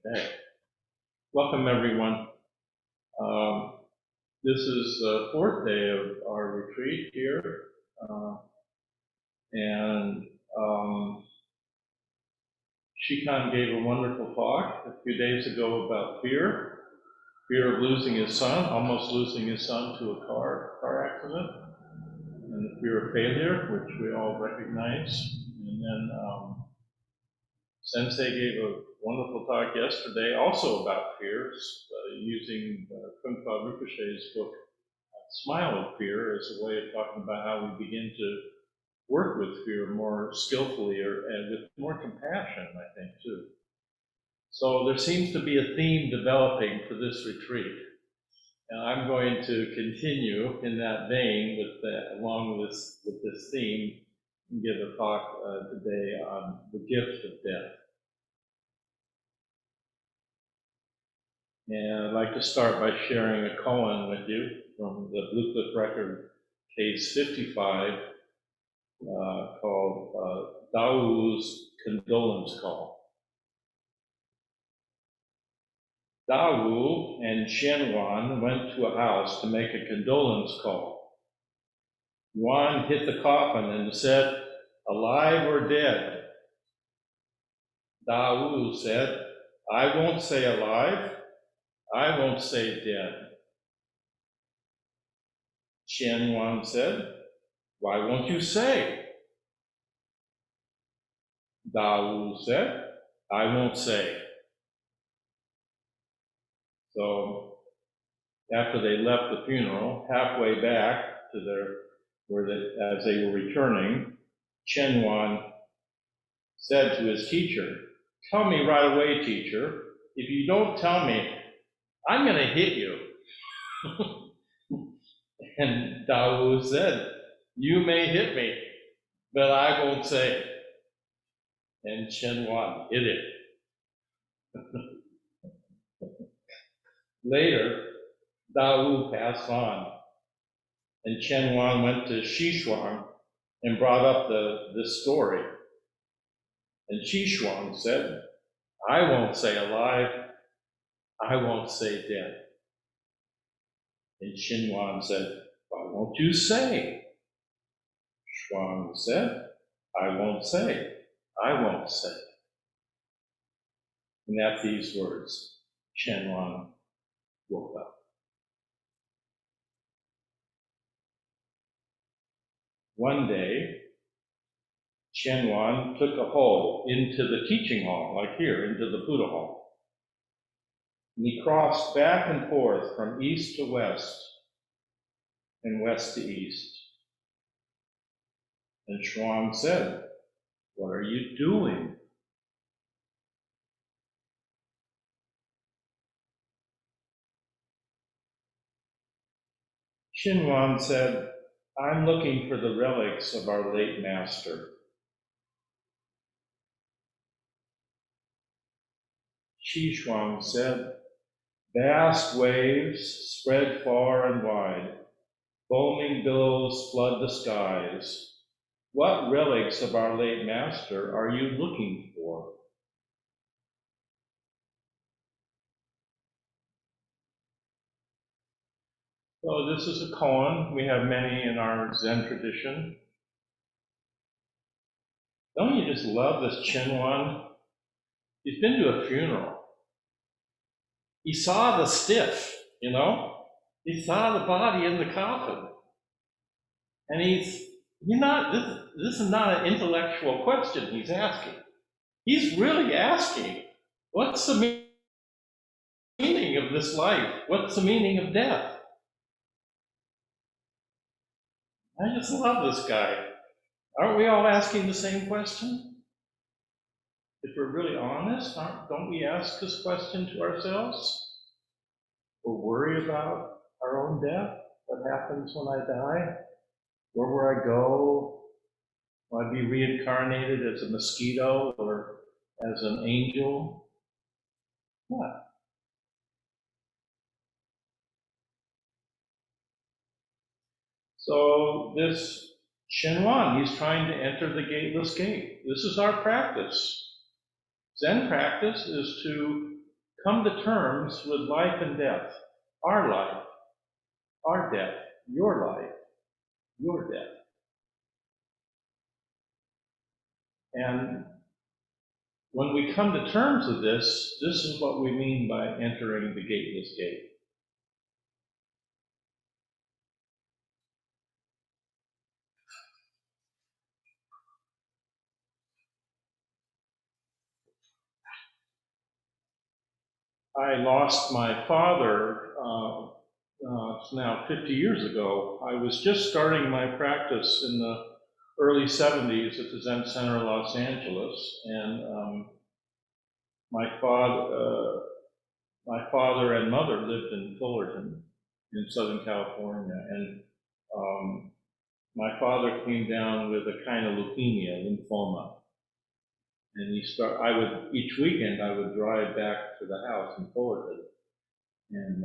Okay. Welcome, everyone. This is the fourth day of our retreat here. And Shikan gave a wonderful talk a few days ago about fear of losing his son, almost losing his son to a car accident, and the fear of failure, which we all recognize. And then Sensei gave a wonderful talk yesterday also about fears, using Kungpa Rinpoche's book, Smile of Fear, as a way of talking about how we begin to work with fear more skillfully and with more compassion, I think, too. So there seems to be a theme developing for this retreat. And I'm going to continue in that vein along with this theme, and give a talk today on the gift of death. And I'd like to start by sharing a koan with you from the Blue Cliff record, case 55, called Dao's Condolence Call. Dao and Xianwan went to a house to make a condolence call. Yuan hit the coffin and said, "Alive or dead?" Dao said, "I won't say alive, I won't say dead." Xianwan said, "Why won't you say?" Dao said, "I won't say." So after they left the funeral, halfway back to as they were returning, Qianwan said to his teacher, "Tell me right away, teacher. If you don't tell me, I'm going to hit you." And Dao said, "You may hit me, but I won't say." And Qianwan hit it. Later, Dao passed on, and Qianwan went to Xishuang and brought up this story. And Xishuang said, "I won't say alive, I won't say dead." And Qianwan said, "Why won't you say?" Shuang said, "I won't say, I won't say." And at these words, Qianwan woke up. One day, Qianwan took a hole into the teaching hall, like here, into the Buddha hall. And he crossed back and forth from east to west and west to east. And Shuang said, "What are you doing?" Qianwan said, "I'm looking for the relics of our late master." Xishuang said, "Vast waves spread far and wide. Foaming billows flood the skies. What relics of our late master are you looking for?" So this is a koan. We have many in our Zen tradition. Don't you just love this Qianwan? He's been to a funeral. He saw the stiff, He saw the body in the coffin. And this is not an intellectual question he's asking. He's really asking, what's the meaning of this life? What's the meaning of death? I just love this guy. Aren't we all asking the same question? If we're really honest, don't we ask this question to ourselves? Or worry about our own death? What happens when I die? Where will I go? Will I be reincarnated as a mosquito or as an angel? What? So this Shenwan, he's trying to enter the gateless gate. This is our practice. Zen practice is to come to terms with life and death, our life, our death, your life, your death. And when we come to terms with this, this is what we mean by entering the gateless gate. I lost my father, it's now 50 years ago. I was just starting my practice in the early 70s at the Zen Center in Los Angeles, and my father and mother lived in Fullerton in Southern California, and my father came down with a kind of leukemia, lymphoma, and each weekend I would drive back to the house in Fullerton and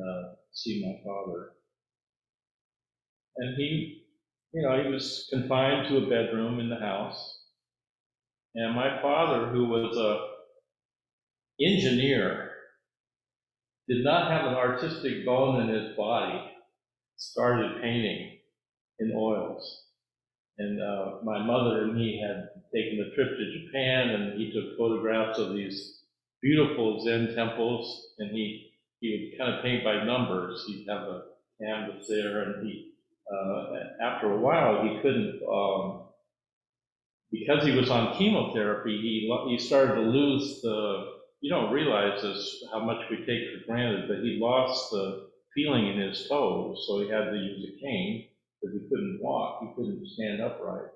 see my father. And he was confined to a bedroom in the house. And my father, who was a engineer, did not have an artistic bone in his body, started painting in oils. And my mother and he had taken a trip to Japan, and he took photographs of these beautiful Zen temples, and he would kind of paint by numbers. He'd have a canvas there, and after a while, he couldn't, because he was on chemotherapy, he started to lose you don't realize this, how much we take for granted, but he lost the feeling in his toes, so he had to use a cane, because he couldn't walk, he couldn't stand upright.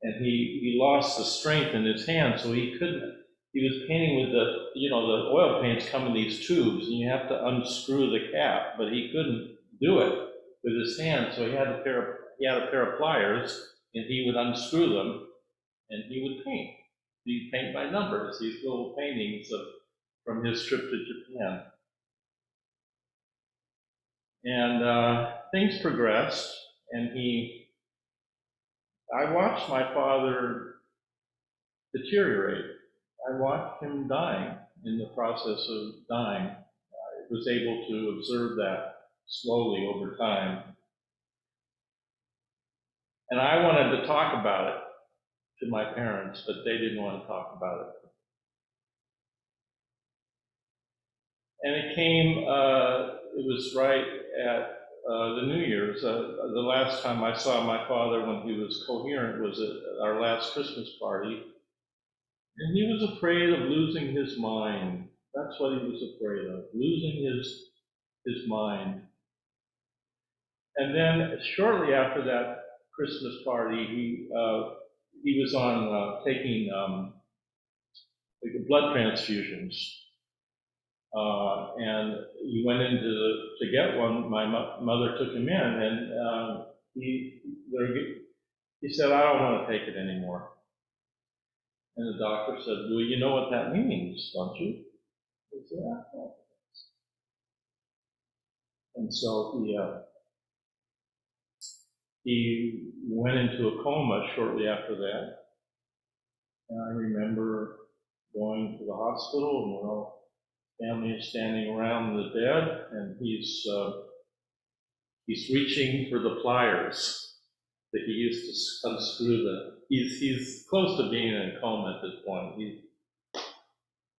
And he lost the strength in his hand, so he was painting with the oil paints come in these tubes, and you have to unscrew the cap, but he couldn't do it with his hand, so he had a pair of pliers, and he would unscrew them, and he would paint. He'd paint by numbers, these little paintings from his trip to Japan. And things progressed, and I watched my father deteriorate. I watched him dying, in the process of dying. I was able to observe that slowly over time. And I wanted to talk about it to my parents, but they didn't want to talk about it. And it was right at the New Year's. The last time I saw my father when he was coherent was at our last Christmas party. And he was afraid of losing his mind. That's what he was afraid of, losing his mind. And then shortly after that Christmas party, he was on taking blood transfusions. And he went in to get one. My mother took him in, and he said, "I don't want to take it anymore." And the doctor said, "Well, you know what that means, don't you?" He said, "Yeah." And so he went into a coma shortly after that. And I remember going to the hospital, and we're all family is standing around the bed, and he's reaching for the pliers that he used to unscrew he's close to being in a coma at this point. He's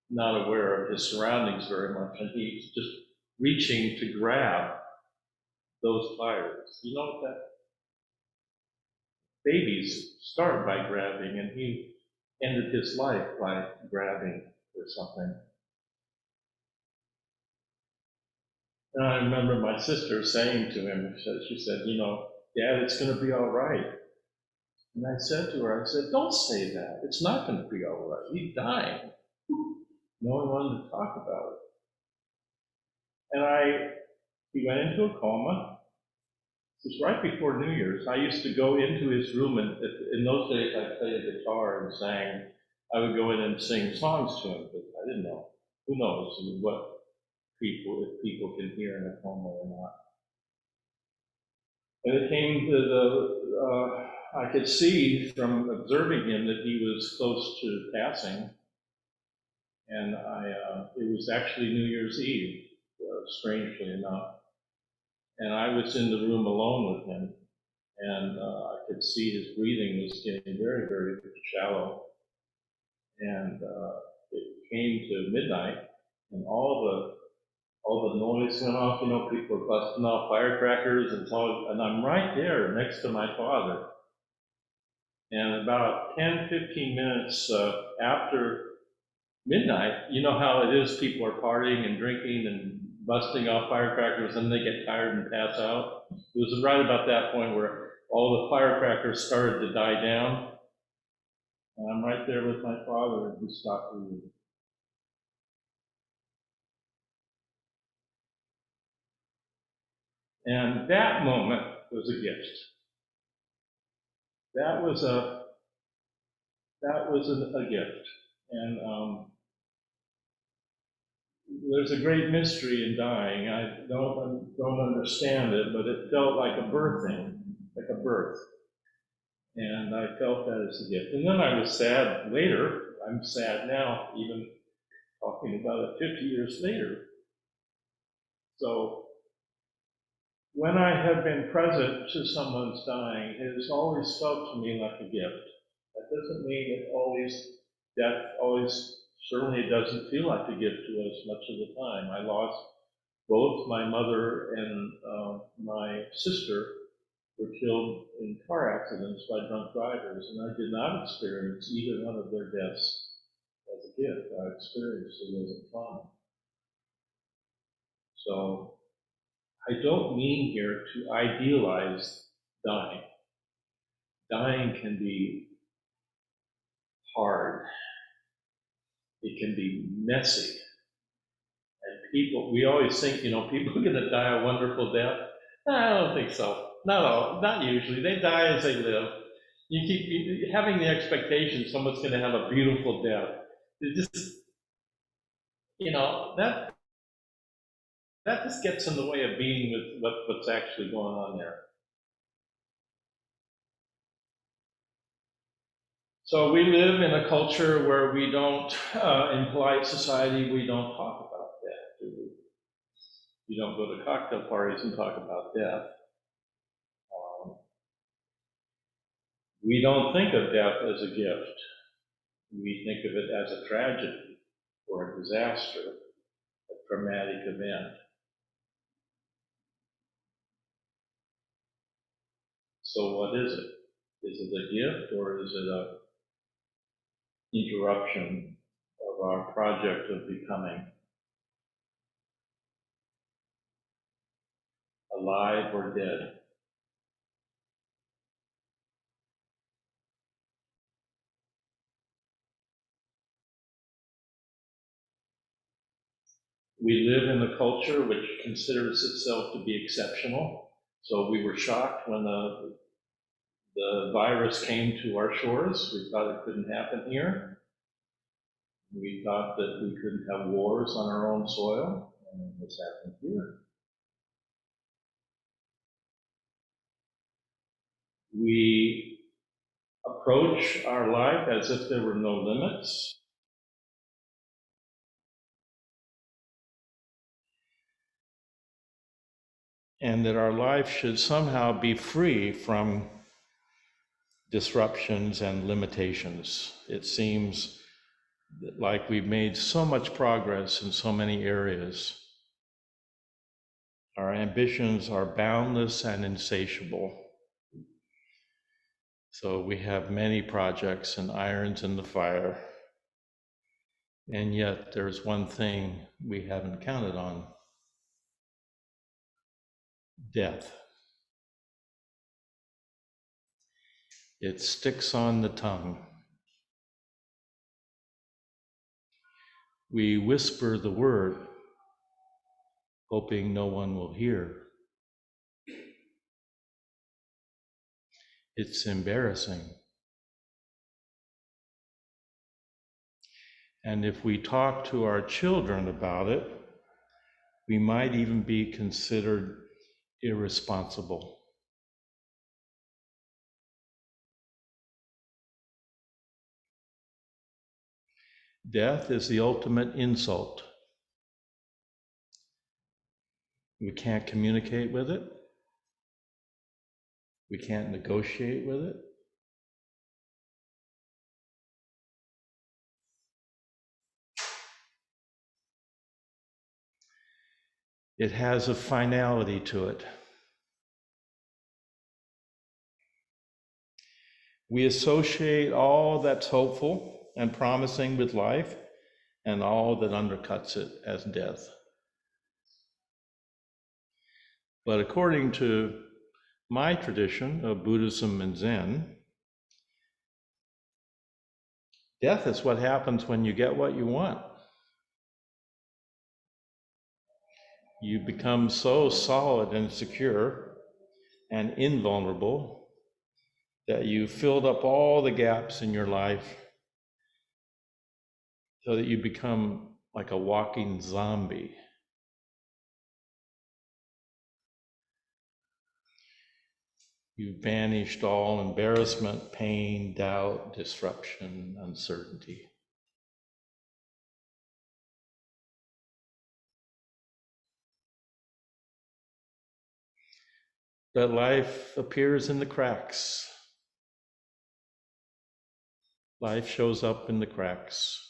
not aware of his surroundings very much, and he's just reaching to grab those pliers. You know that babies start by grabbing, and he ended his life by grabbing for something. And I remember my sister saying to him, she said, "Dad, it's going to be all right." And I said to her, "Don't say that. It's not going to be all right. He's dying." No one wanted to talk about it. And he went into a coma. This was right before New Year's. I used to go into his room, and in those days I played a guitar and sang. I would go in and sing songs to him, but I didn't know. Who knows if people can hear in a coma or not. And it came to I could see from observing him that he was close to passing. And it was actually New Year's Eve, strangely enough. And I was in the room alone with him, and I could see his breathing was getting very, very shallow. And it came to midnight, and all the noise went off. You know, people were busting off firecrackers, and I'm right there next to my father. And about 10, 15 minutes after midnight, you know how it is, people are partying and drinking and busting off firecrackers, and they get tired and pass out. It was right about that point where all the firecrackers started to die down. And I'm right there with my father, and he stopped breathing. And that moment was a gift. That was a gift. And there's a great mystery in dying. I don't understand it, but it felt like a birthing, like a birth. And I felt that as a gift. And then I was sad later. I'm sad now, even talking about it 50 years later. So when I have been present to someone's dying, it has always felt to me like a gift. That doesn't mean death always, certainly it doesn't feel like a gift to us much of the time. I lost both my mother and my sister were killed in car accidents by drunk drivers, and I did not experience either one of their deaths as a gift. I experienced it as a trauma. So I don't mean here to idealize dying. Dying can be hard. It can be messy. And we always think, people are going to die a wonderful death. I don't think so. Not usually. They die as they live. You keep having the expectation someone's going to have a beautiful death. It just, that just gets in the way of being with what's actually going on there. So we live in a culture where we don't, in polite society, we don't talk about death, do we? You don't go to cocktail parties and talk about death. We don't think of death as a gift. We think of it as a tragedy or a disaster, a traumatic event. So what is it? Is it a gift, or is it an interruption of our project of becoming alive or dead? We live in a culture which considers itself to be exceptional. So we were shocked when the virus came to our shores. We thought it couldn't happen here. We thought that we couldn't have wars on our own soil, and it's happened here. We approach our life as if there were no limits. And that our life should somehow be free from disruptions and limitations. It seems like we've made so much progress in so many areas. Our ambitions are boundless and insatiable. So we have many projects and irons in the fire. And yet there's one thing we haven't counted on: death. It sticks on the tongue. We whisper the word, hoping no one will hear. It's embarrassing. And if we talk to our children about it, we might even be considered irresponsible. Death is the ultimate insult. We can't communicate with it. We can't negotiate with it. It has a finality to it. We associate all that's hopeful and promising with life and all that undercuts it as death. But according to my tradition of Buddhism and Zen, death is what happens when you get what you want. You become so solid and secure and invulnerable that you filled up all the gaps in your life so that you become like a walking zombie. You've banished all embarrassment, pain, doubt, disruption, uncertainty. That life appears in the cracks. Life shows up in the cracks.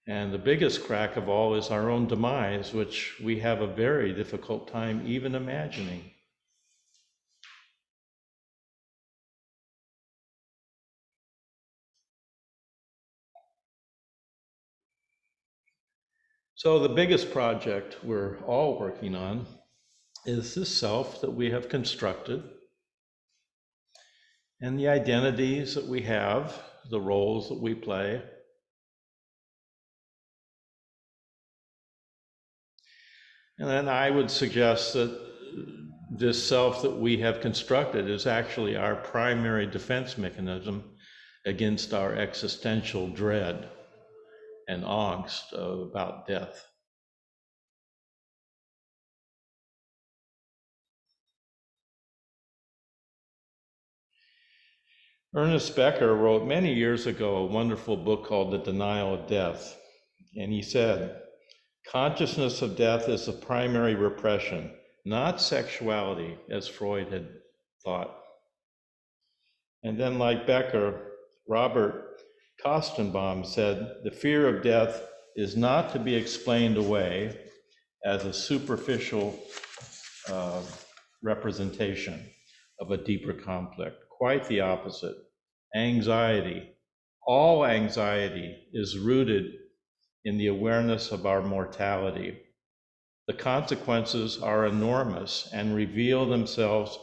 And the biggest crack of all is our own demise, which we have a very difficult time even imagining. So the biggest project we're all working on is this self that we have constructed and the identities that we have, the roles that we play. And then I would suggest that this self that we have constructed is actually our primary defense mechanism against our existential dread and angst about death. Ernest Becker wrote many years ago a wonderful book called The Denial of Death. And he said, consciousness of death is the primary repression, not sexuality, as Freud had thought. And then, like Becker, Robert Kostenbaum said, the fear of death is not to be explained away as a superficial representation of a deeper conflict. Quite the opposite. Anxiety, all anxiety is rooted in the awareness of our mortality. The consequences are enormous and reveal themselves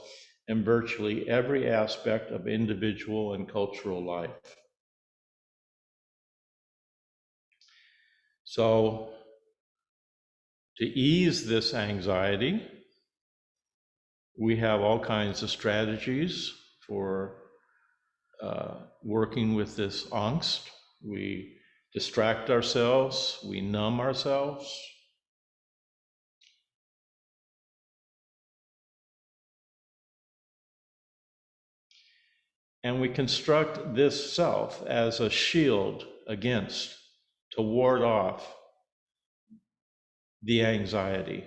in virtually every aspect of individual and cultural life. So, to ease this anxiety, we have all kinds of strategies for working with this angst. We distract ourselves, we numb ourselves. And we construct this self as a shield against, to ward off the anxiety.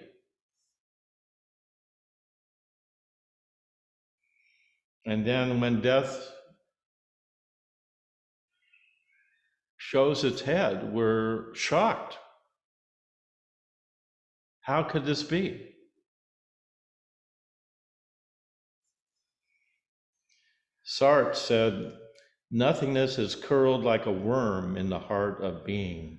And then when death shows its head, we're shocked. How could this be? Sartre said, nothingness is curled like a worm in the heart of being.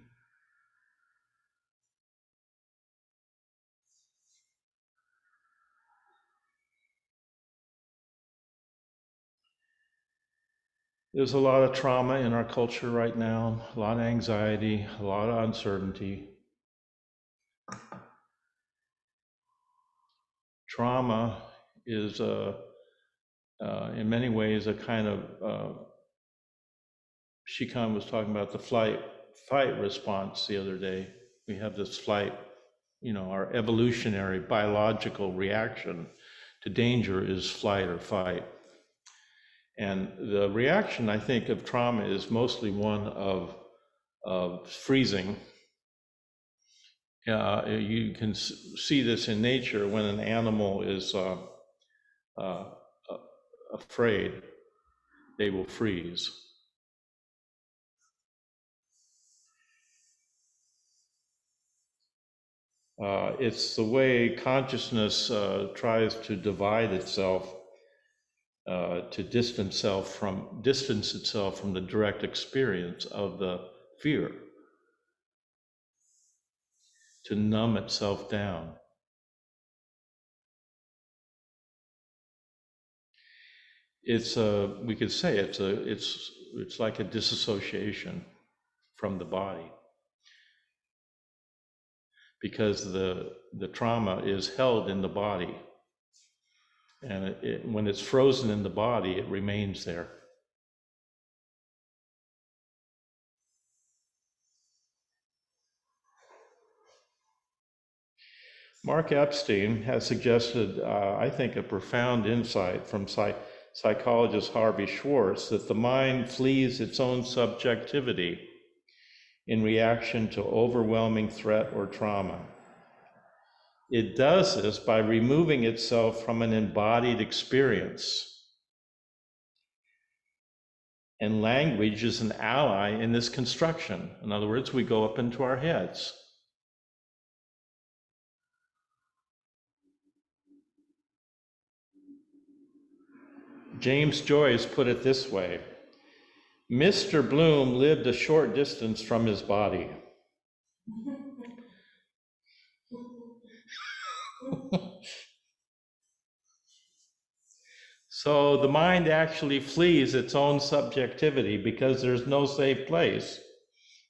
There's a lot of trauma in our culture right now, a lot of anxiety, a lot of uncertainty. Trauma is, in many ways, a kind of, Shikan was talking about the fight response the other day. We have this flight, our evolutionary biological reaction to danger is flight or fight. And the reaction, I think, of trauma is mostly one of freezing. You can see this in nature when an animal is afraid, they will freeze. It's the way consciousness tries to divide itself, to distance itself from the direct experience of the fear, to numb itself down. We could say it's like a disassociation from the body, because the trauma is held in the body, and when it's frozen in the body, it remains there. Mark Epstein has suggested, I think, a profound insight from psychologist Harvey Schwartz, that the mind flees its own subjectivity in reaction to overwhelming threat or trauma. It does this by removing itself from an embodied experience. And language is an ally in this construction. In other words, we go up into our heads. James Joyce put it this way: Mr. Bloom lived a short distance from his body. So the mind actually flees its own subjectivity because there's no safe place,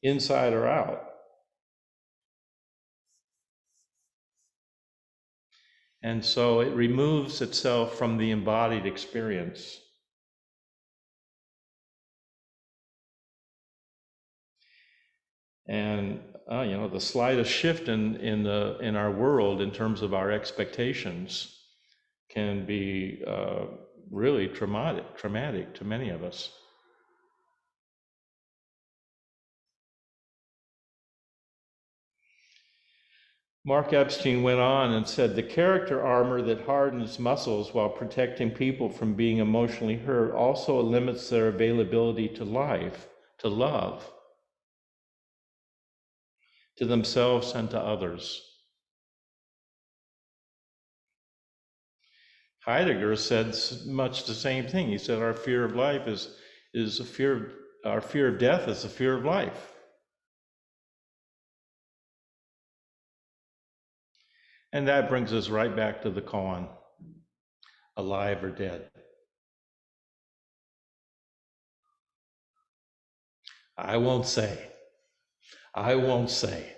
inside or out. And so it removes itself from the embodied experience. And the slightest shift in our world in terms of our expectations can be really traumatic to many of us. Mark Epstein went on and said, the character armor that hardens muscles while protecting people from being emotionally hurt also limits their availability to life, to love, to themselves and to others. Heidegger said much the same thing. He said our fear of life is a fear, our fear of death is a fear of life. And that brings us right back to the koan, alive or dead. I won't say. I won't say.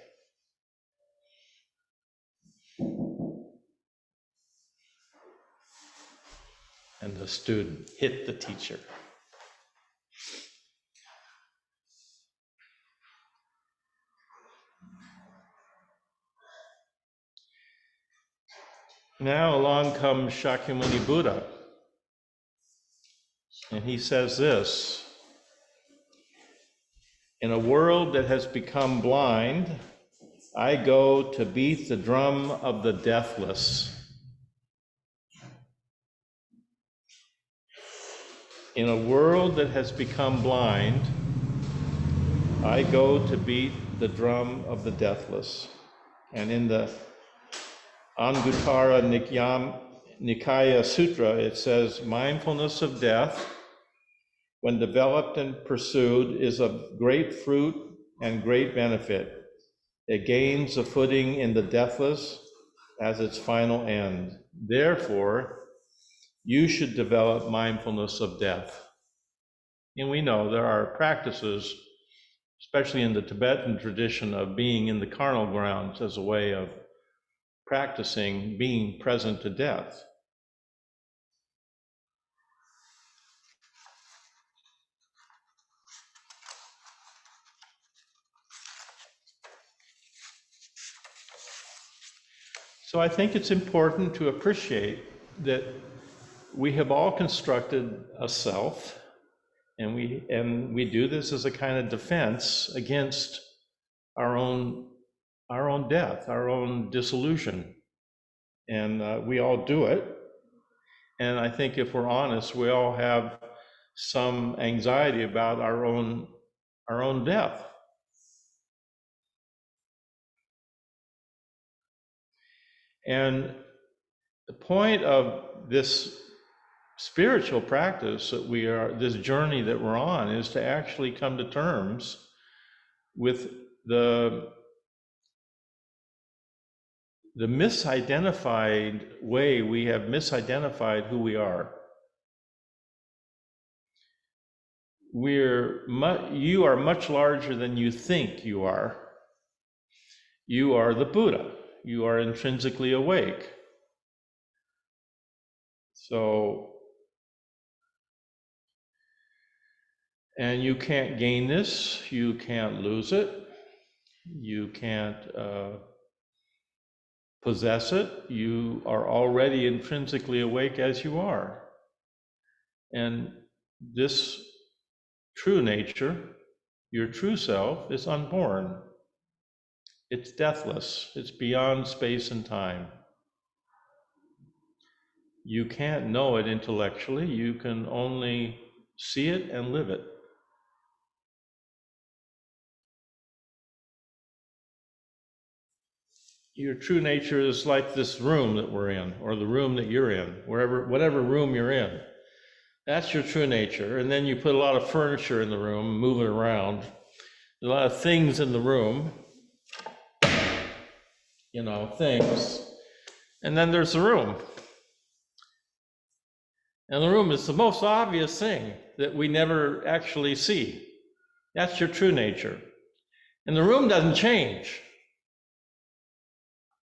And the student hit the teacher. Now along comes Shakyamuni Buddha, and he says this: in a world that has become blind, I go to beat the drum of the deathless. In a world that has become blind, I go to beat the drum of the deathless. And in the Anguttara Nikaya Sutra, it says, mindfulness of death, when developed and pursued, is of great fruit and great benefit. It gains a footing in the deathless as its final end. Therefore, you should develop mindfulness of death. And we know there are practices, especially in the Tibetan tradition, of being in the carnal grounds as a way of practicing being present to death. So I think it's important to appreciate that we have all constructed a self, and we do this as a kind of defense against our own death, our own dissolution. And we all do it. And I think if we're honest, we all have some anxiety about our own death. And the point of this spiritual practice this journey that we're on, is to actually come to terms with the misidentified way we have misidentified who we are. You are much larger than you think you are. You are the Buddha. You are intrinsically awake. And you can't gain this, you can't lose it, you can't possess it. You are already intrinsically awake as you are. And this true nature, your true self, is unborn. It's deathless. It's beyond space and time. You can't know it intellectually. You can only see it and live it. Your true nature is like this room that we're in, or the room that you're in, whatever room you're in. That's your true nature. And then you put a lot of furniture in the room, move it around. There's a lot of things in the room, things. And then there's the room. And the room is the most obvious thing that we never actually see. That's your true nature. And the room doesn't change.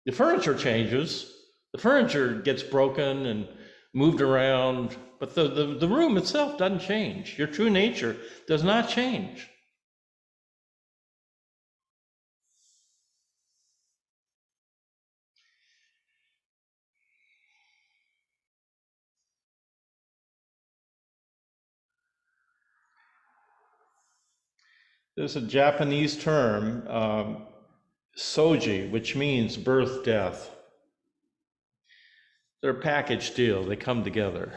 The furniture changes. The furniture gets broken and moved around, but the room itself doesn't change. Your true nature does not change. There's a Japanese term, soji, which means birth, death. They're a package deal. They come together.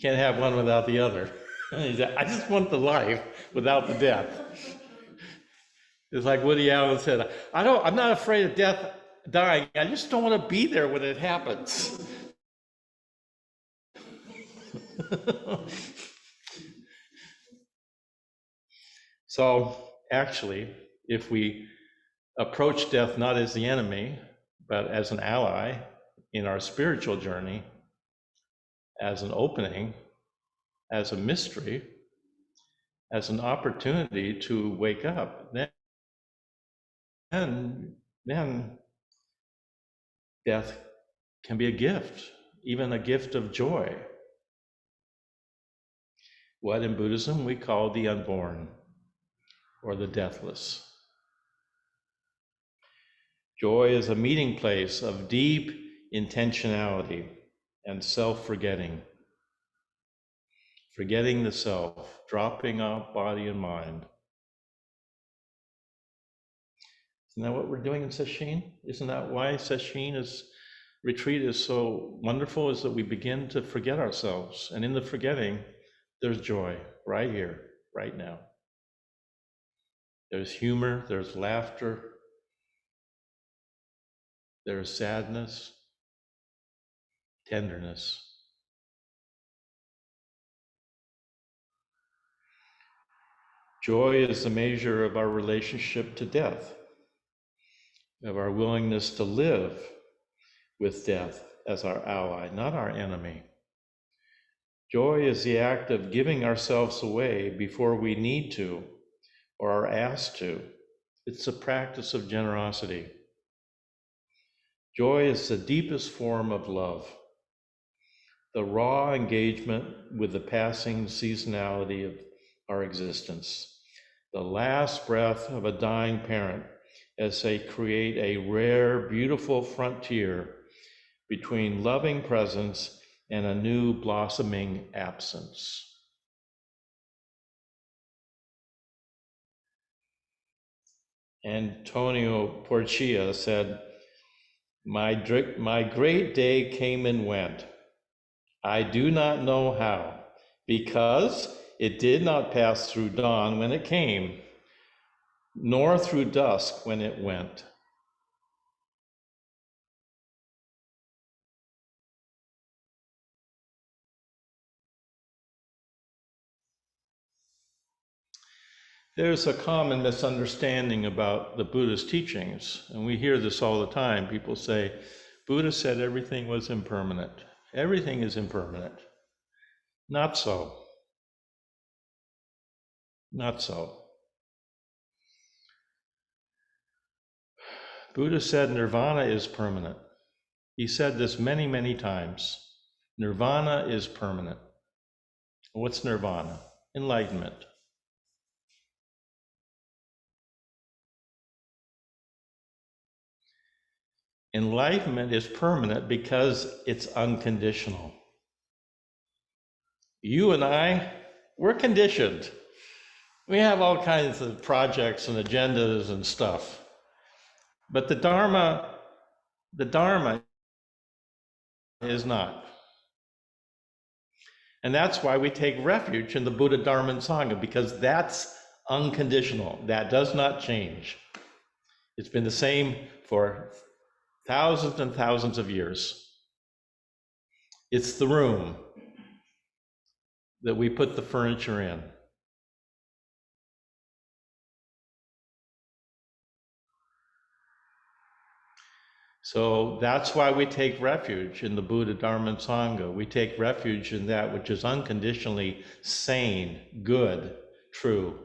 Can't have one without the other. I just want the life without the death. It's like Woody Allen said, I'm not afraid of death, dying. I just don't want to be there when it happens. So actually, if we approach death not as the enemy, but as an ally in our spiritual journey, as an opening, as a mystery, as an opportunity to wake up, then death can be a gift, even a gift of joy. What in Buddhism we call the unborn, or the deathless. Joy is a meeting place of deep intentionality and self-forgetting. Forgetting the self, dropping off body and mind. Isn't that what we're doing in Sesshin? Isn't that why Sesshin retreat is so wonderful, is that we begin to forget ourselves. And in the forgetting, there's joy right here, right now. There's humor, there's laughter, there's sadness, tenderness. Joy is the measure of our relationship to death, of our willingness to live with death as our ally, not our enemy. Joy is the act of giving ourselves away before we need to or are asked to. It's a practice of generosity. Joy is the deepest form of love, the raw engagement with the passing seasonality of our existence, the last breath of a dying parent as they create a rare, beautiful frontier between loving presence and a new blossoming absence. Antonio Porcia said, my great day came and went. I do not know how, because it did not pass through dawn when it came, nor through dusk when it went. There's a common misunderstanding about the Buddha's teachings, and we hear this all the time. People say, Buddha said everything was impermanent. Everything is impermanent. Not so. Not so. Buddha said nirvana is permanent. He said this many, many times. Nirvana is permanent. What's nirvana? Enlightenment. Enlightenment is permanent because it's unconditional. You and I, we're conditioned. We have all kinds of projects and agendas and stuff. But the Dharma is not. And that's why we take refuge in the Buddha, Dharma, and Sangha, because that's unconditional. That does not change. It's been the same for thousands and thousands of years. It's the room that we put the furniture in. So that's why we take refuge in the Buddha, Dharma, and Sangha. We take refuge in that which is unconditionally sane, good, true.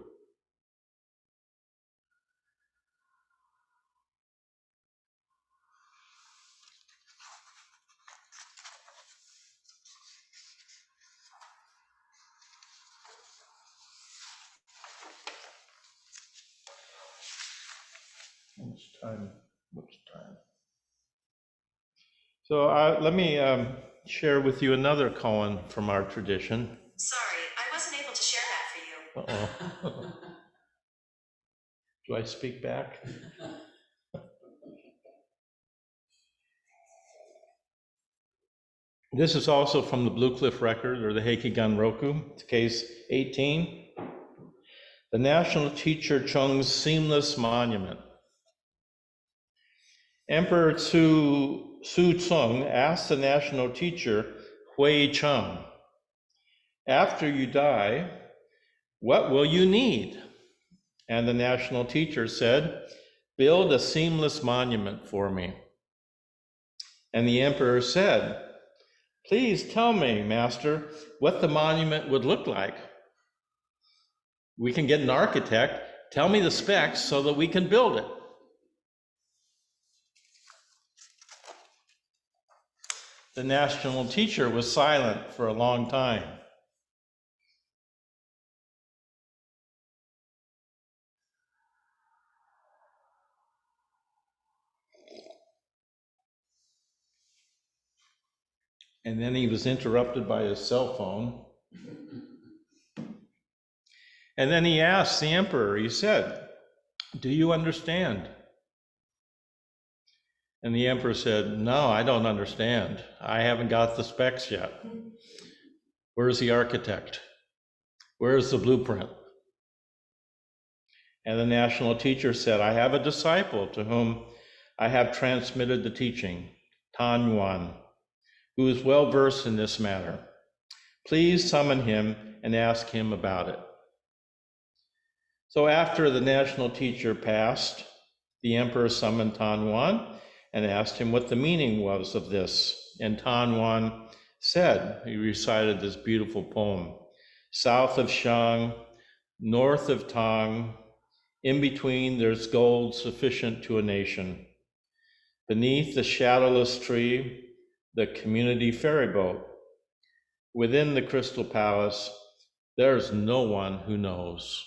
What's time? So let me share with you another koan from our tradition. Sorry, I wasn't able to share that for you. Uh-oh. Do I speak back? This is also from the Blue Cliff Record, or the Heikigan Roku. It's case 18. The National Teacher Chung's Seamless Monument. Emperor Su Tsung asked the national teacher, Hui Chung, after you die, what will you need? And the national teacher said, build a seamless monument for me. And the emperor said, please tell me, master, what the monument would look like. We can get an architect. Tell me the specs so that we can build it. The national teacher was silent for a long time. And then he was interrupted by his cell phone. And then he asked the emperor, he said, do you understand? And the emperor said, no, I don't understand. I haven't got the specs yet. Where's the architect? Where's the blueprint? And the national teacher said, I have a disciple to whom I have transmitted the teaching, Tan Yuan, who is well versed in this matter. Please summon him and ask him about it. So after the national teacher passed, the emperor summoned Tan Yuan and asked him what the meaning was of this. And Tan Yuan said, he recited this beautiful poem, south of Shang, north of Tang, in between there's gold sufficient to a nation. Beneath the shadowless tree, the community ferry boat. Within the crystal palace, there's no one who knows.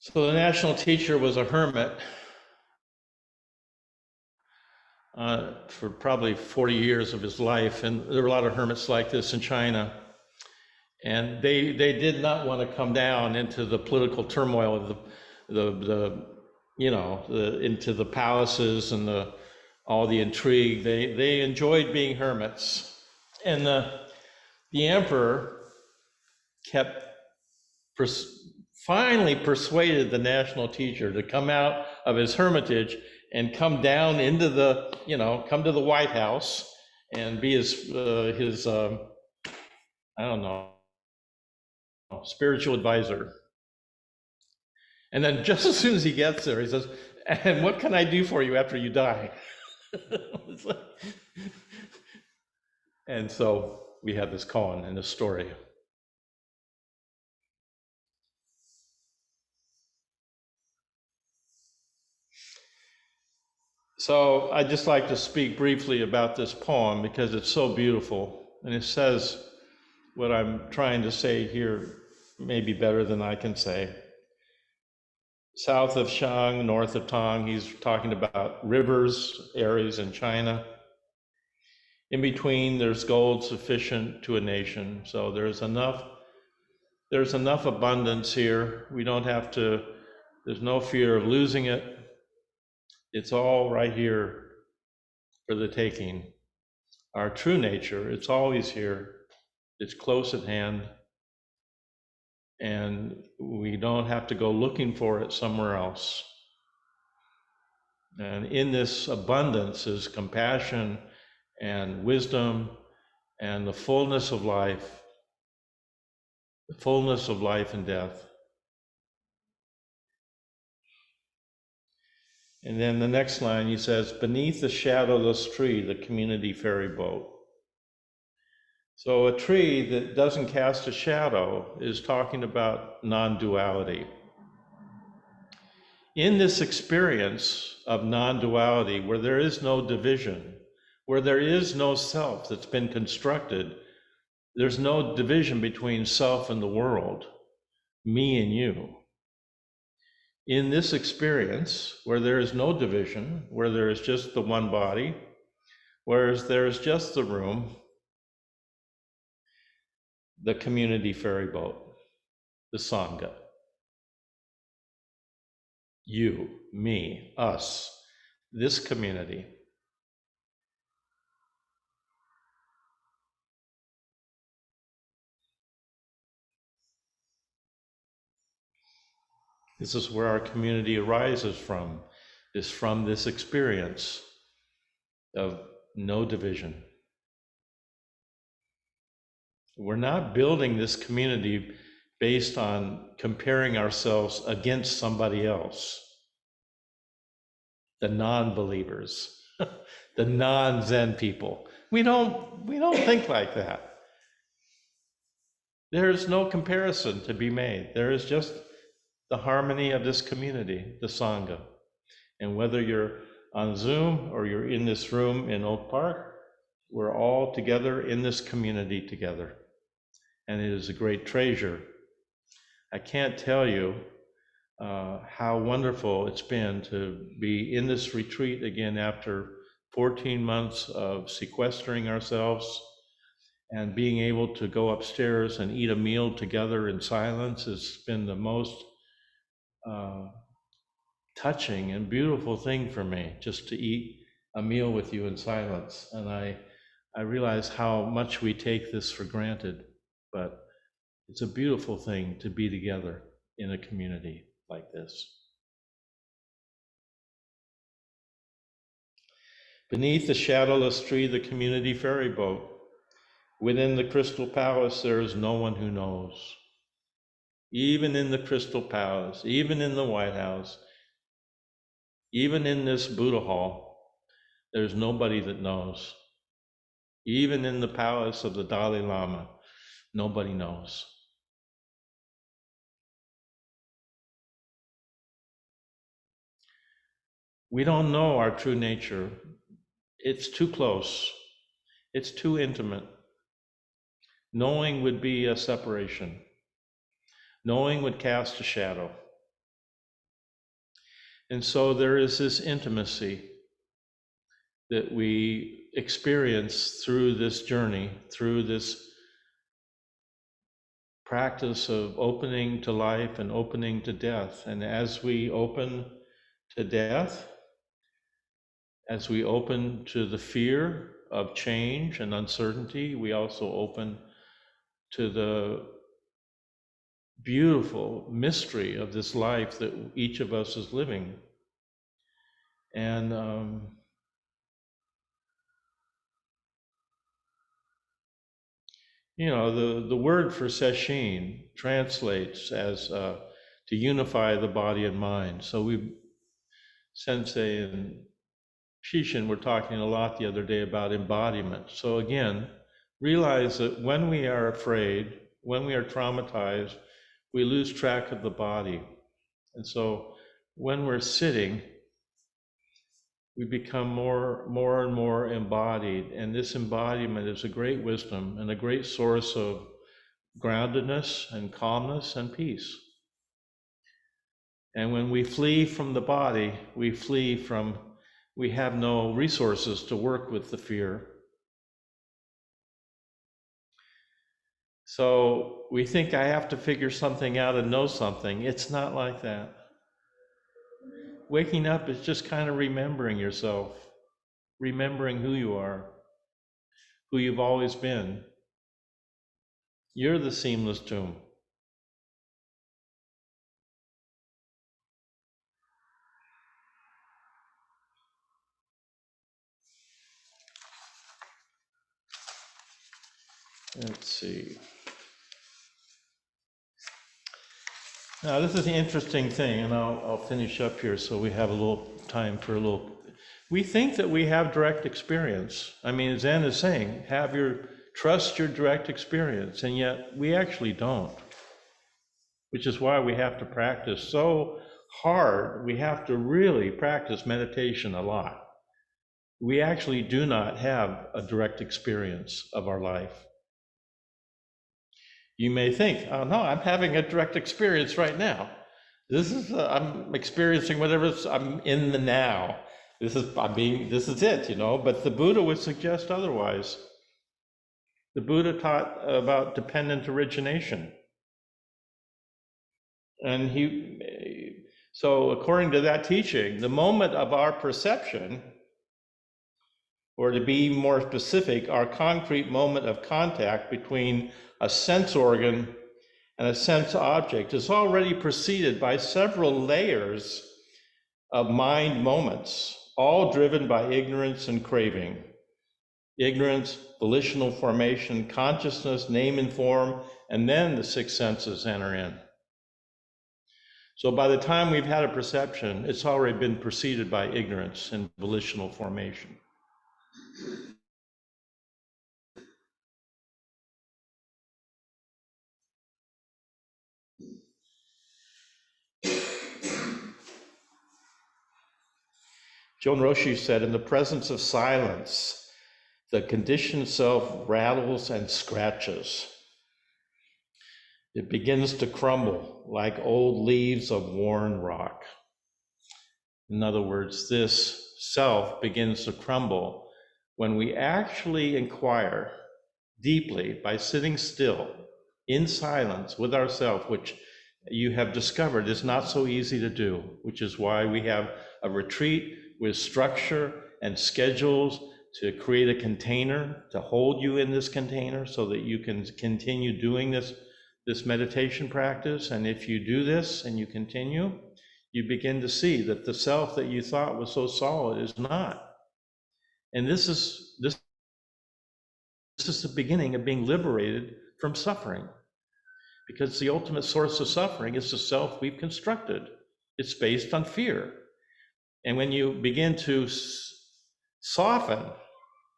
So the national teacher was a hermit for probably 40 years of his life, and there were a lot of hermits like this in China. And they did not want to come down into the political turmoil of into the palaces and all the intrigue. They enjoyed being hermits. And the emperor kept finally persuaded the national teacher to come out of his hermitage and come down into come to the White House and be his I don't know, spiritual advisor. And then just as soon as he gets there, he says, "And what can I do for you after you die?" And so we have this koan in this story. So I'd just like to speak briefly about this poem because it's so beautiful. And it says what I'm trying to say here maybe better than I can say. South of Shang, north of Tang, he's talking about rivers, areas in China. In between, there's gold sufficient to a nation. So there's enough abundance here. We don't have to, there's no fear of losing it. It's all right here for the taking. Our true nature, it's always here. It's close at hand. And we don't have to go looking for it somewhere else. And in this abundance is compassion and wisdom and the fullness of life and death. And then the next line, he says, beneath the shadowless tree, the community ferry boat. So a tree that doesn't cast a shadow is talking about non-duality. In this experience of non-duality, where there is no division, where there is no self that's been constructed, there's no division between self and the world, me and you. In this experience, where there is no division, where there is just the one body, whereas there is just the room, the community ferry boat, the Sangha. You, me, us, this community. This is where our community arises from, is from this experience of no division. We're not building this community based on comparing ourselves against somebody else. The non-believers, the non-Zen people. We don't think like that. There's no comparison to be made. There is just the harmony of this community, the Sangha. And whether you're on Zoom or you're in this room in Oak Park, we're all together in this community together. And it is a great treasure. I can't tell you how wonderful it's been to be in this retreat again after 14 months of sequestering ourselves and being able to go upstairs and eat a meal together in silence has been the most touching and beautiful thing for me, just to eat a meal with you in silence. And I realize how much we take this for granted, but it's a beautiful thing to be together in a community like this. Beneath the shadowless tree, the community ferry boat. Within the Crystal Palace, there is no one who knows. Even in the Crystal Palace, even in the White House, even in this Buddha Hall, there's nobody that knows. Even in the palace of the Dalai Lama, nobody knows. We don't know our true nature. It's too close. It's too intimate. Knowing would be a separation. Knowing would cast a shadow. And so there is this intimacy that we experience through this journey, through this practice of opening to life and opening to death. And as we open to death, as we open to the fear of change and uncertainty, we also open to the beautiful mystery of this life that each of us is living. And the word for Sesshin translates as to unify the body and mind. So Sensei and Sesshin were talking a lot the other day about embodiment. So again, realize that when we are afraid, when we are traumatized, we lose track of the body. And so when we're sitting, we become more and more embodied. And this embodiment is a great wisdom and a great source of groundedness and calmness and peace. And when we flee from the body, we have no resources to work with the fear. So we think I have to figure something out and know something. It's not like that. Waking up is just kind of remembering yourself, remembering who you are, who you've always been. You're the seamless tomb. Let's see. Now, this is the interesting thing, and I'll finish up here so we have a little time for a little. We think that we have direct experience. I mean, Zen is saying, trust your direct experience, and yet we actually don't, which is why we have to practice so hard. We have to really practice meditation a lot. We actually do not have a direct experience of our life. You may think, oh no, I'm having a direct experience right now. I'm experiencing I'm in the now. This is it, but the Buddha would suggest otherwise. The Buddha taught about dependent origination. And so according to that teaching, the moment of our perception, or to be more specific, our concrete moment of contact between a sense organ and a sense object is already preceded by several layers of mind moments, all driven by ignorance and craving. Ignorance, volitional formation, consciousness, name and form, and then the six senses enter in. So by the time we've had a perception, it's already been preceded by ignorance and volitional formation. Joan Roshi said, in the presence of silence, the conditioned self rattles and scratches. It begins to crumble like old leaves of worn rock. In other words, this self begins to crumble when we actually inquire deeply by sitting still in silence with ourselves, which you have discovered is not so easy to do, which is why we have a retreat with structure and schedules to create a container, to hold you in this container so that you can continue doing this meditation practice. And if you do this and you continue, you begin to see that the self that you thought was so solid is not. And this is the beginning of being liberated from suffering, because the ultimate source of suffering is the self we've constructed. It's based on fear. And when you begin to soften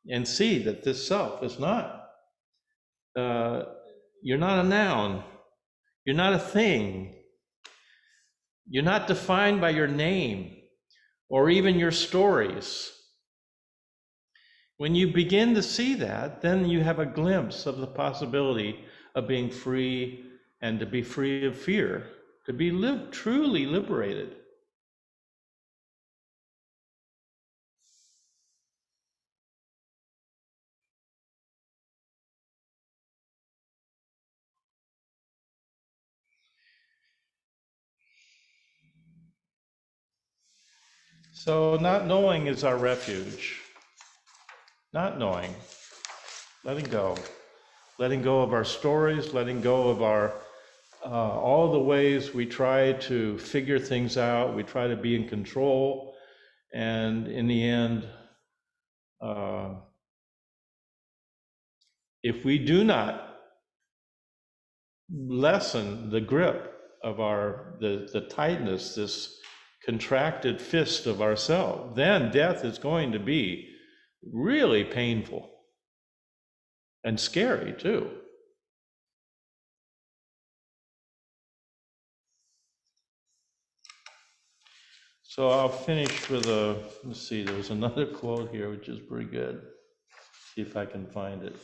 and see that this self is not, you're not a noun, you're not a thing, you're not defined by your name or even your stories. When you begin to see that, then you have a glimpse of the possibility of being free and to be free of fear, to be truly liberated. So not knowing is our refuge. Not knowing, letting go of our stories, letting go of our all the ways we try to figure things out, we try to be in control, and in the end, if we do not lessen the grip of the tightness, this contracted fist of ourselves, then death is going to be really painful and scary too. So I'll finish with let's see, there's another quote here which is pretty good. See if I can find it.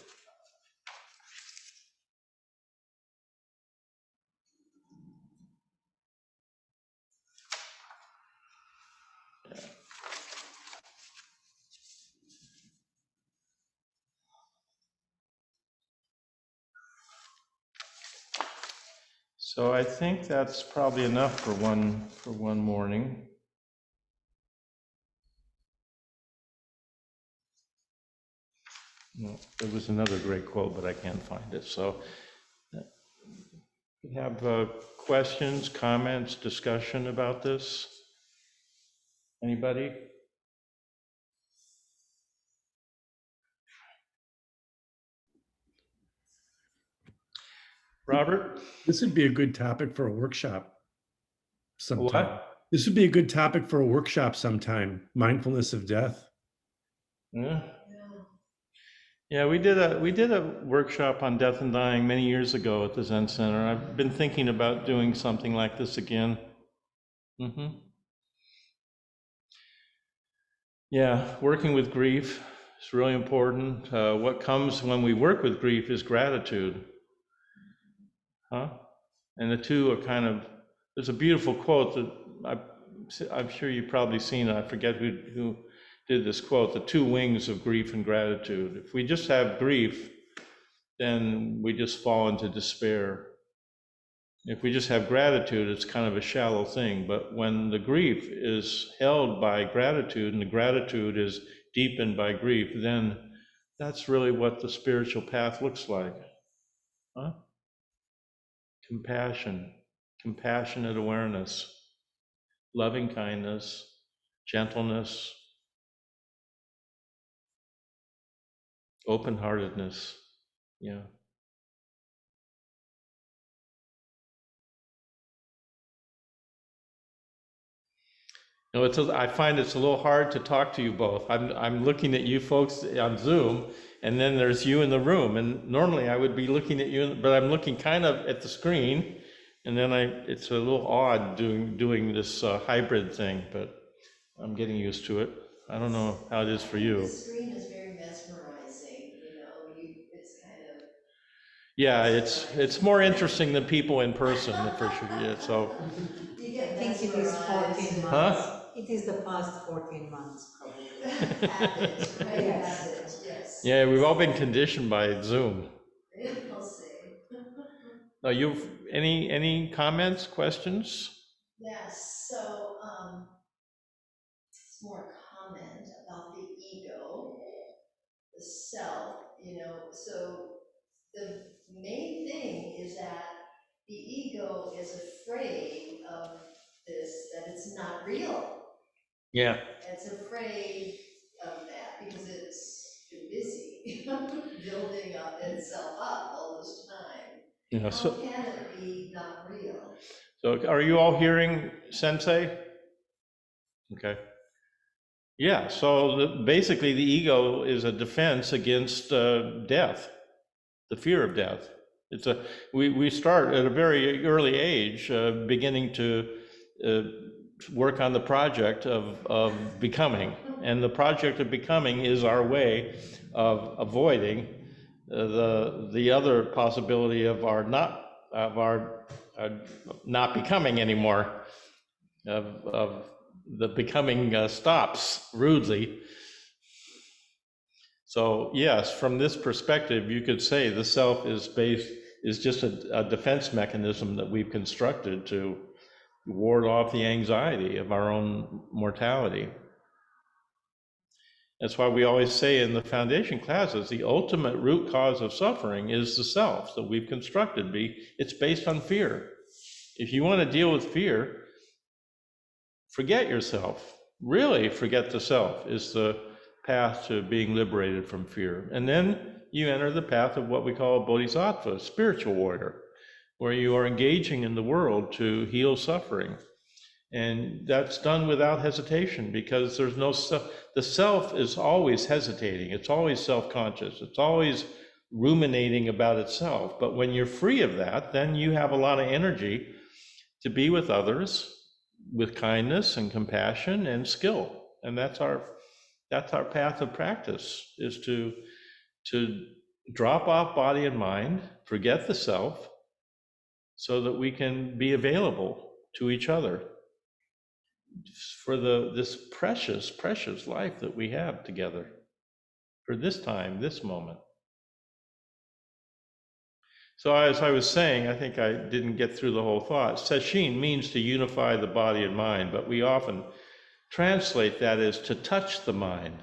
Yeah. So I think that's probably enough for one morning. No, there was another great quote, but I can't find it. So we have questions, comments, discussion about this? Anybody? Robert? This would be a good topic for a workshop sometime. What? This would be a good topic for a workshop sometime, mindfulness of death. Yeah. Yeah, we did a workshop on death and dying many years ago at the Zen Center. I've been thinking about doing something like this again. Yeah, working with grief is really important. What comes when we work with grief is gratitude. And the two are kind of, there's a beautiful quote that I'm sure you've probably seen it. I forget who did this quote, the two wings of grief and gratitude. If we just have grief, then we just fall into despair. If we just have gratitude, it's kind of a shallow thing. But when the grief is held by gratitude and the gratitude is deepened by grief, then that's really what the spiritual path looks like. Compassion, compassionate awareness, loving kindness, gentleness, open-heartedness. Yeah. No, I find it's a little hard to talk to you both. I'm looking at you folks on Zoom, and then there's you in the room. And normally I would be looking at you, but I'm looking kind of at the screen, and then it's a little odd doing this hybrid thing, but I'm getting used to it. I don't know how it is for you. The screen is very mesmerizing, it's kind of. Yeah, it's more interesting than people in person, for sure. Yeah, so. You get I think it is 14 months. Huh? It is the past 14 months, probably. Habit, right? Yes. Habit, yes. Yeah, we've all been conditioned by Zoom. I'll say. Now, any comments, questions? Yes, so, it's more comment about the ego, the self, so the main thing is that the ego is afraid of that it's not real. Yeah. It's afraid of that because it's too busy building itself up all this time. Yeah. How So can it be not real? are you all hearing Sensei? Okay. Yeah. So basically, the ego is a defense against death, the fear of death. We start at a very early age, beginning to work on the project of becoming, and the project of becoming is our way of avoiding the other possibility of our not becoming anymore, of the becoming stops rudely. So yes, from this perspective, you could say the self is just a defense mechanism that we've constructed to ward off the anxiety of our own mortality. That's why we always say in the foundation classes, the ultimate root cause of suffering is the self that we've constructed. It's based on fear. If you want to deal with fear, forget yourself. Really forget the self is the path to being liberated from fear. And then you enter the path of what we call a bodhisattva, a spiritual warrior, where you are engaging in the world to heal suffering. And that's done without hesitation, because there's no self. The self is always hesitating. It's always self-conscious. It's always ruminating about itself. But when you're free of that, then you have a lot of energy to be with others with kindness and compassion and skill. And that's our path of practice, is to drop off body and mind, forget the self, so that we can be available to each other for this precious, precious life that we have together, for this time, this moment. So as I was saying, I think I didn't get through the whole thought. Sesshin means to unify the body and mind, but we often translate that as to touch the mind.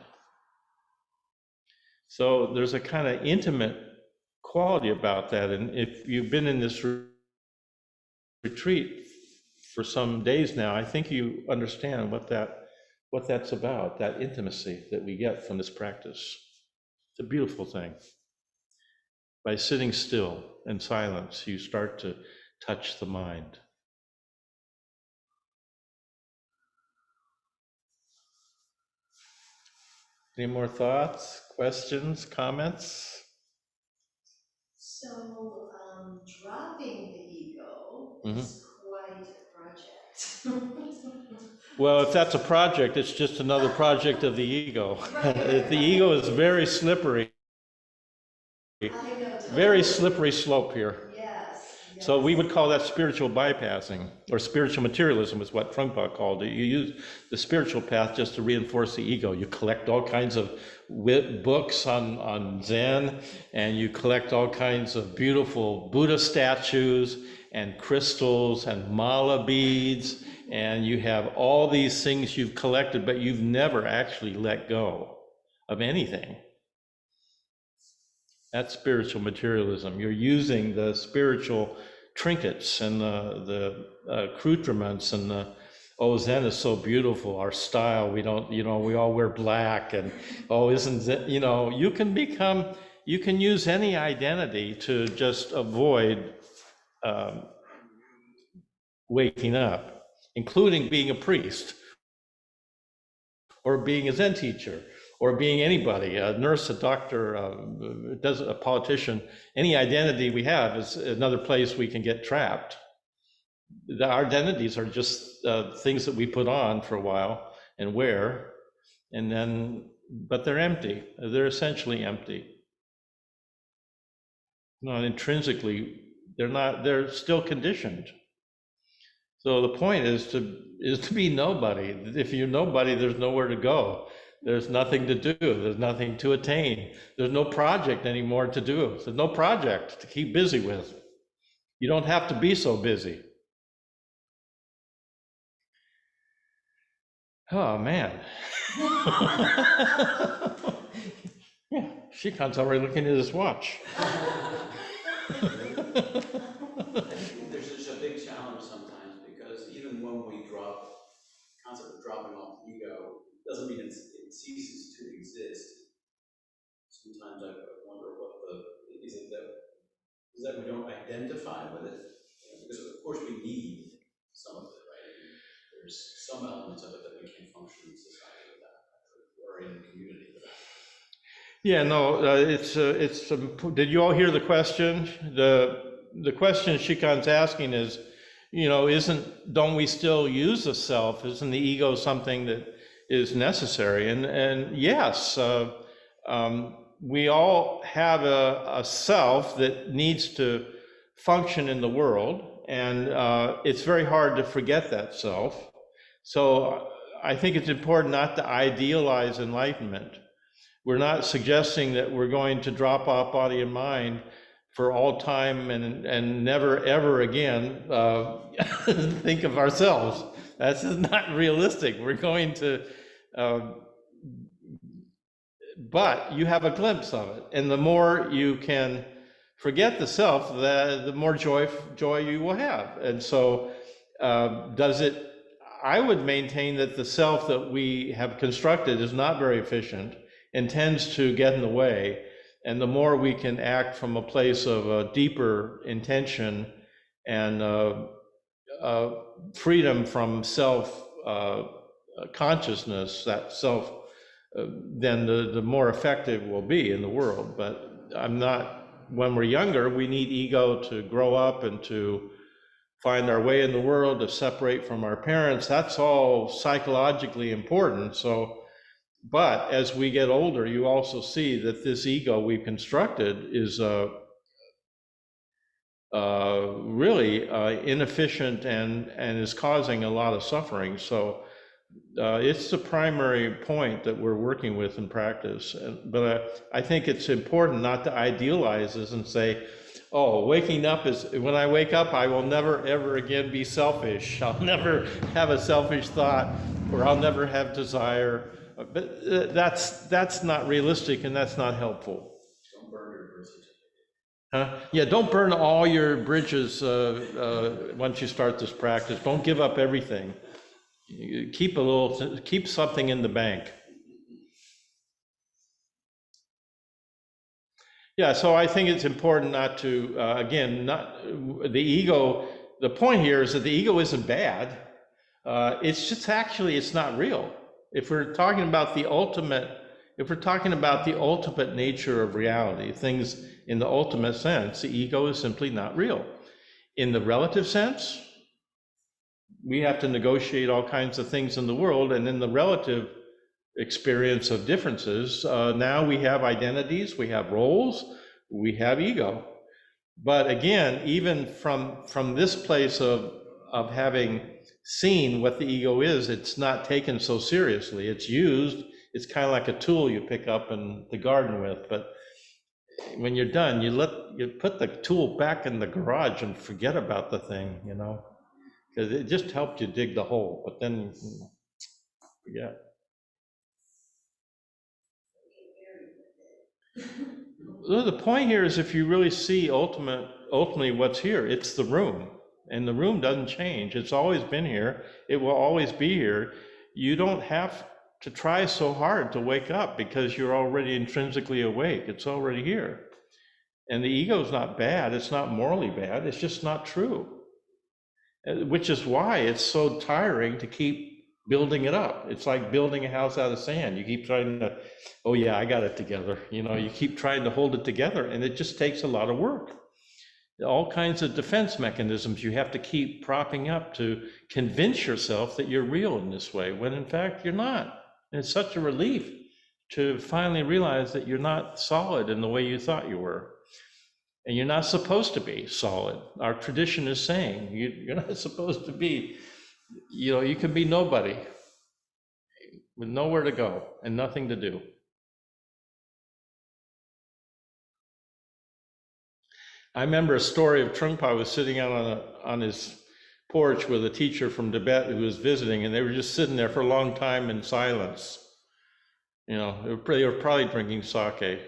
So there's a kind of intimate quality about that. And if you've been in this retreat for some days now, I think you understand what that's about, that intimacy that we get from this practice. It's a beautiful thing. By sitting still in silence, you start to touch the mind. Any more thoughts, questions, comments? So, dropping the ego is quite a project. Well, if that's a project, it's just another project of the ego. The ego is very slippery. I know, Very slippery slope here. yes. So we would call that spiritual bypassing, or spiritual materialism is what Trungpa called it. You use the spiritual path just to reinforce the ego. You collect all kinds of books on Zen, and you collect all kinds of beautiful Buddha statues and crystals and mala beads, and you have all these things you've collected, but you've never actually let go of anything. That's spiritual materialism. You're using the spiritual trinkets and the accoutrements and Zen is so beautiful, our style, we don't, we all wear black, and isn't Zen, you can use any identity to just avoid waking up, including being a priest, or being a Zen teacher, or being anybody, a nurse, a doctor, a politician. Any identity we have is another place we can get trapped. Our identities are just things that we put on for a while and wear, and then, but they're empty. They're essentially empty. Not intrinsically, they're still conditioned. So the point is to be nobody. If you're nobody, there's nowhere to go. There's nothing to do. There's nothing to attain. There's no project anymore to do. There's no project to keep busy with. You don't have to be so busy. Oh, man. Yeah, Shikan's already looking at his watch. There's just a big challenge sometimes, because even when we drop the concept of dropping off the ego, doesn't mean it ceases to exist. Sometimes I wonder is it that we don't identify with it? Because of course we need some of it, right? There's some elements of it that we can't function in society without, or in community without. Yeah, no, did you all hear the question? The question Shikan's asking is, don't we still use the self? Isn't the ego something that is necessary? And yes, we all have a self that needs to function in the world, and it's very hard to forget that self. So I think it's important not to idealize enlightenment. We're not suggesting that we're going to drop off body and mind for all time and never ever again think of ourselves. That's just not realistic. We're going to but you have a glimpse of it. And the more you can forget the self, the more joy you will have. And so I would maintain that the self that we have constructed is not very efficient and tends to get in the way. And the more we can act from a place of a deeper intention and freedom from self consciousness, that self, then the more effective we'll be in the world. But when we're younger, we need ego to grow up and to find our way in the world, to separate from our parents. That's all psychologically important. But as we get older, you also see that this ego we've constructed is really inefficient and is causing a lot of suffering. So it's the primary point that we're working with in practice. But I think it's important not to idealize this and say, oh, waking up is, when I wake up, I will never ever again be selfish. I'll never have a selfish thought, or I'll never have desire. But that's not realistic, and that's not helpful. Don't burn your birth certificate. Huh? Yeah, don't burn all your bridges once you start this practice. Don't give up everything. You keep something in the bank. Yeah, so I think it's important not to, the ego, the point here is that the ego isn't bad. It's just it's not real. If we're talking about the ultimate nature of reality, things in the ultimate sense, the ego is simply not real. In the relative sense, we have to negotiate all kinds of things in the world, and in the relative experience of differences, now we have identities, we have roles, we have ego. But again, even from this place of having seen what the ego is, it's not taken so seriously. It's used, it's kind of like a tool you pick up in the garden with, but when you're done, you put the tool back in the garage and forget about the thing, because it just helped you dig the hole, but then forget. The point here is, if you really see ultimately what's here, it's the room, and the room doesn't change. It's always been here. It will always be here. You don't have to try so hard to wake up, because you're already intrinsically awake. It's already here. And the ego is not bad. It's not morally bad. It's just not true. Which is why it's so tiring to keep building it up. It's like building a house out of sand. You keep trying to, oh yeah, I got it together. You keep trying to hold it together, and it just takes a lot of work. All kinds of defense mechanisms you have to keep propping up to convince yourself that you're real in this way, when in fact you're not. And it's such a relief to finally realize that you're not solid in the way you thought you were. And you're not supposed to be solid. Our tradition is saying you're not supposed to be, you can be nobody with nowhere to go and nothing to do. I remember a story of Trungpa was sitting out on his porch with a teacher from Tibet who was visiting, and they were just sitting there for a long time in silence. They were probably drinking sake.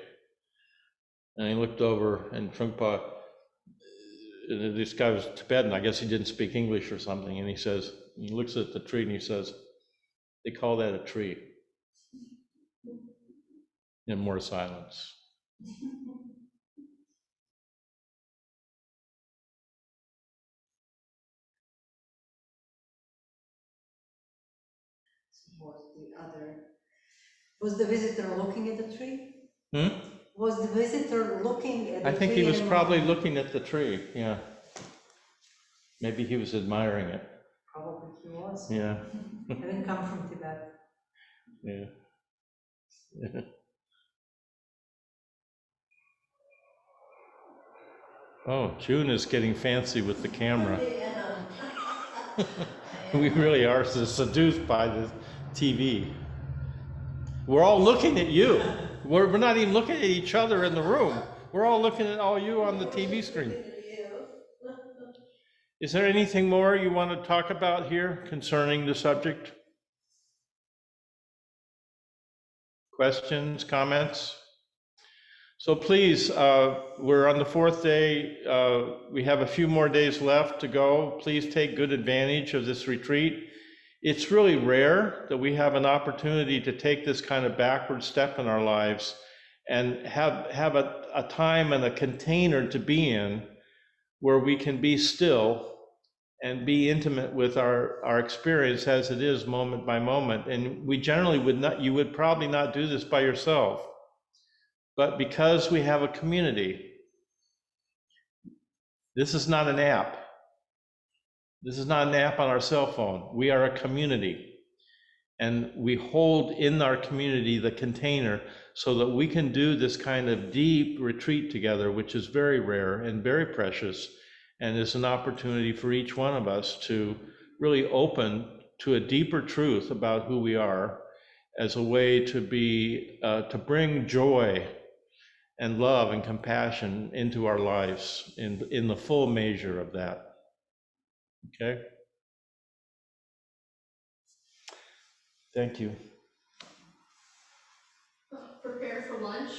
And he looked over, and Trungpa, this guy was Tibetan, I guess he didn't speak English or something, and he looks at the tree and he says, they call that a tree. And more silence. Was the visitor looking at the tree? Hmm? Was the visitor looking at the tree? I think he was probably looking at the tree, yeah. Maybe he was admiring it. Probably he was. Yeah. Having come from Tibet. Yeah. Oh, June is getting fancy with the camera. We really are seduced by the TV. We're all looking at you. We're not even looking at each other in the room. We're all looking at all you on the TV screen. Is there anything more you want to talk about here concerning the subject? questions, comments? So please, we're on the 4th day. We have a few more days left to go. Please take good advantage of this retreat. It's really rare that we have an opportunity to take this kind of backward step in our lives and have a time and a container to be in where we can be still and be intimate with our experience as it is moment by moment. And we generally would not, you would probably not do this by yourself. But because we have a community, this is not an app. This is not an app on our cell phone. We are a community. And we hold in our community the container so that we can do this kind of deep retreat together, which is very rare and very precious. And is an opportunity for each one of us to really open to a deeper truth about who we are as a way to be, to bring joy and love and compassion into our lives in the full measure of that. Okay? Thank you. Prepare for lunch.